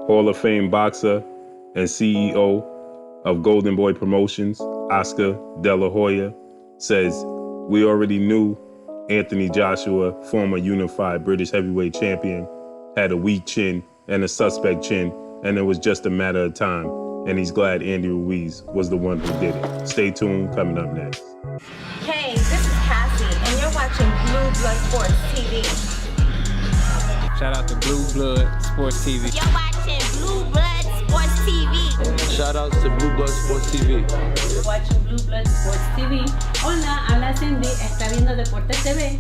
Hall of Fame boxer and CEO of Golden Boy Promotions, Oscar De La Hoya, says, "We already knew Anthony Joshua, former unified British heavyweight champion, had a weak chin and a suspect chin, and it was just a matter of time. And he's glad Andy Ruiz was the one who did it." Stay tuned, coming up next. Hey, this is Cassie, and you're watching Blue Blood Sports TV. Shout out to Blue Blood Sports TV. You're watching Blue Blood Sports TV. Shout outs to Blue Blood Sports TV. You're watching Blue Blood Sports TV. Hola, habla Cindy, está viendo Deportes TV.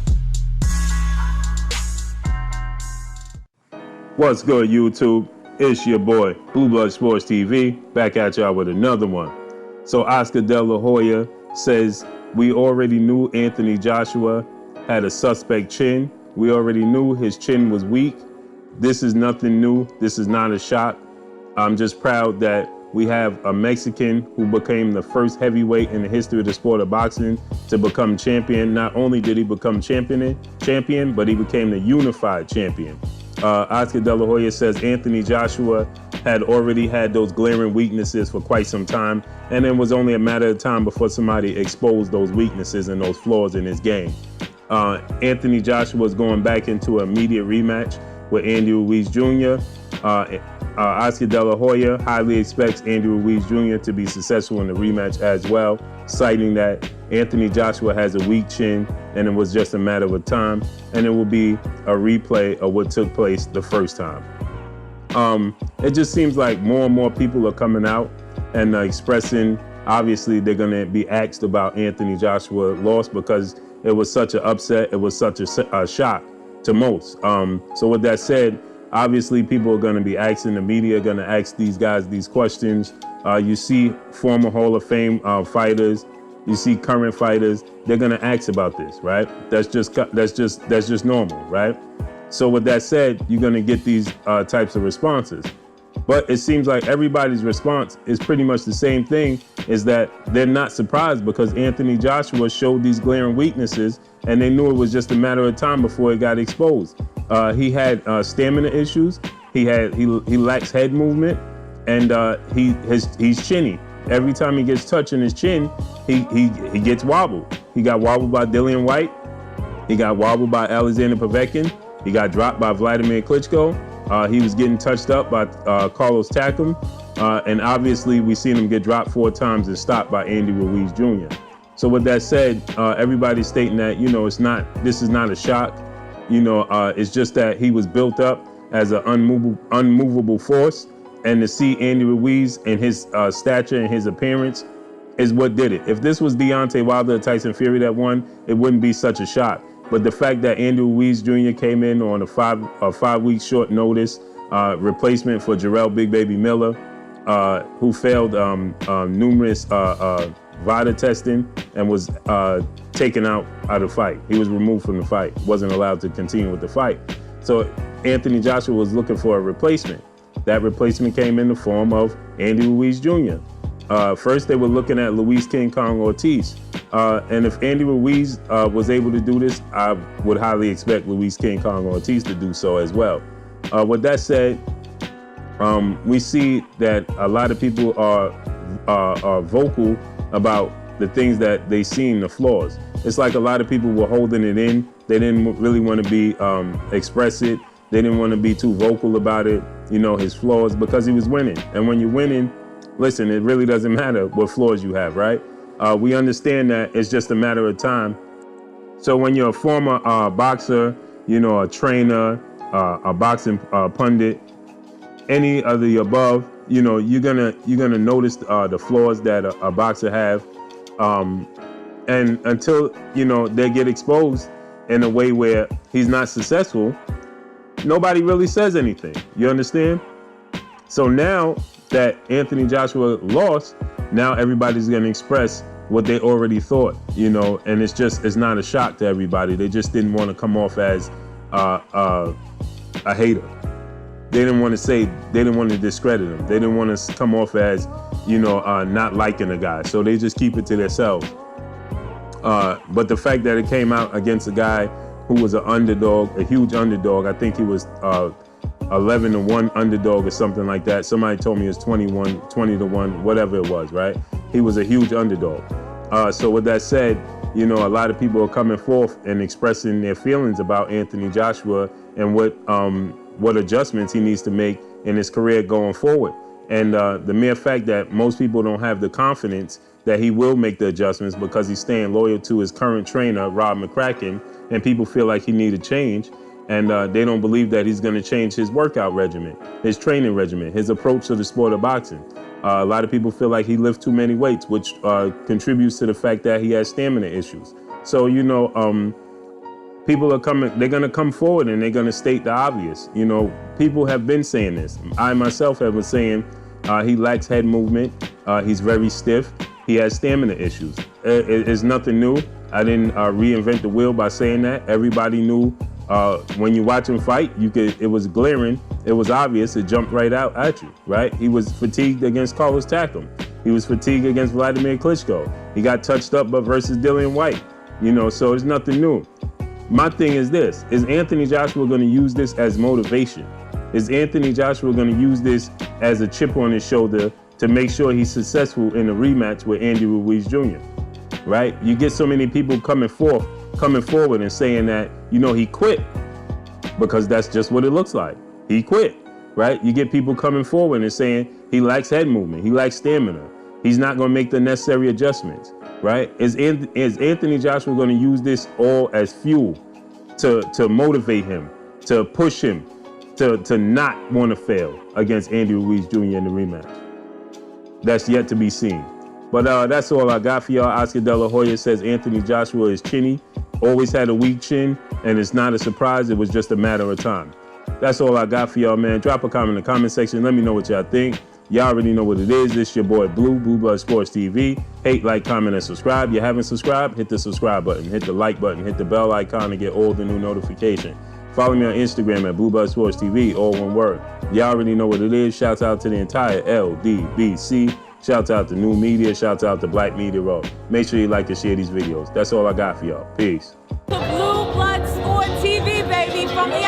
What's good, YouTube? It's your boy, Blue Blood Sports TV, back at y'all with another one. So Oscar De La Hoya says, "We already knew Anthony Joshua had a suspect chin. We already knew his chin was weak. This is nothing new. This is not a shock. I'm just proud that we have a Mexican who became the first heavyweight in the history of the sport of boxing to become champion. Not only did he become champion, but he became the unified champion." Oscar De La Hoya says Anthony Joshua had already had those glaring weaknesses for quite some time, and it was only a matter of time before somebody exposed those weaknesses and those flaws in his game. Anthony Joshua is going back into an immediate rematch with Andy Ruiz Jr. Oscar De La Hoya highly expects Andy Ruiz Jr. to be successful in the rematch as well, citing that Anthony Joshua has a weak chin and it was just a matter of time, and it will be a replay of what took place the first time. It just seems like more and more people are coming out and expressing, obviously they're going to be asked about Anthony Joshua loss because it was such an upset, it was such a shock to most. So with that said, obviously people are going to be asking, the media are going to ask these guys these questions. You see former Hall of Fame fighters, you see current fighters, they're going to ask about this, right? That's just normal, right? So with that said, you're going to get these types of responses. But it seems like everybody's response is pretty much the same thing, is that they're not surprised because Anthony Joshua showed these glaring weaknesses and they knew it was just a matter of time before it got exposed. He had stamina issues, he lacks head movement, and he's chinny. Every time he gets touched in his chin, he gets wobbled. He got wobbled by Dillian White, he got wobbled by Alexander Povetkin, he got dropped by Vladimir Klitschko. He was getting touched up by Carlos Takam, and obviously we've seen him get dropped 4 times and stopped by Andy Ruiz Jr. So with that said, everybody's stating that, this is not a shock. It's just that he was built up as an unmovable force, and to see Andy Ruiz and his stature and his appearance is what did it. If this was Deontay Wilder or Tyson Fury that won, it wouldn't be such a shock. But the fact that Andy Ruiz Jr. came in on a 5-week short notice replacement for Jarrell Big Baby Miller, who failed numerous VADA testing and was taken out of the fight. He was removed from the fight, wasn't allowed to continue with the fight. So Anthony Joshua was looking for a replacement. That replacement came in the form of Andy Ruiz Jr. First, they were looking at Luis King Kong Ortiz. And if Andy Ruiz was able to do this, I would highly expect Luis King Kong Ortiz to do so as well. With that said, we see that a lot of people are vocal about the things that they seen, the flaws. It's like a lot of people were holding it in. They didn't really want to be express it. They didn't want to be too vocal about it, his flaws, because he was winning. And when you're winning, listen, it really doesn't matter what flaws you have, right? We understand that it's just a matter of time. So when you're a former boxer, a trainer, a boxing pundit, any of the above, you're gonna notice the flaws that a boxer have, and until they get exposed in a way where he's not successful, nobody really says anything. You understand? So now that Anthony Joshua lost, now everybody's going to express what they already thought, and it's not a shock to everybody. They just didn't want to come off as a hater. They didn't want to discredit him. They didn't want to come off as, not liking the guy. So they just keep it to themselves. But the fact that it came out against a guy who was an underdog, a huge underdog, I think he was 11-1 underdog or something like that. Somebody told me it was 20-1, whatever it was, right? He was a huge underdog. So with that said, you know, a lot of people are coming forth and expressing their feelings about Anthony Joshua and what adjustments he needs to make in his career going forward. And the mere fact that most people don't have the confidence that he will make the adjustments because he's staying loyal to his current trainer, Rob McCracken, and people feel like he need a change. And they don't believe that he's going to change his workout regimen, his training regimen, his approach to the sport of boxing. A lot of people feel like he lifts too many weights, which contributes to the fact that he has stamina issues. So, you know, people are coming, they're going to come forward and they're going to state the obvious. You know, people have been saying this. I myself have been saying he lacks head movement. He's very stiff. He has stamina issues. It's nothing new. I didn't reinvent the wheel by saying that. Everybody knew. When you watch him fight, it was glaring, it was obvious, it jumped right out at you, right? He was fatigued against Carlos Takam. He was fatigued against Vladimir Klitschko. He got touched up but versus Dillian White, you know, so it's nothing new. My thing is this, is Anthony Joshua gonna use this as motivation? Is Anthony Joshua gonna use this as a chip on his shoulder to make sure he's successful in the rematch with Andy Ruiz Jr., right? You get so many people coming forward and saying that, you know, he quit, because that's just what it looks like. He quit, right? You get people coming forward and saying he lacks head movement, he lacks stamina, he's not going to make the necessary adjustments, right? Is Anthony Joshua going to use this all as fuel to motivate him, to push him, to not want to fail against Andy Ruiz Jr. in the rematch? That's yet to be seen. But that's all I got for y'all. Oscar De La Hoya says Anthony Joshua is chinny, always had a weak chin, and it's not a surprise. It was just a matter of time. That's all I got for y'all, man. Drop a comment in the comment section. Let me know what y'all think. Y'all already know what it is. It's your boy Blue Blood Sports TV. Hate, like, comment, and subscribe. You haven't subscribed? Hit the subscribe button. Hit the like button. Hit the bell icon to get all the new notifications. Follow me on Instagram at Blue Blood Sports TV, all one word. Y'all already know what it is. Shouts out to the entire LDBC. Shouts out to New Media. Shouts out to Black Media Raw. Make sure you like and share these videos. That's all I got for y'all. Peace. Blue Blood Sport TV, baby, from the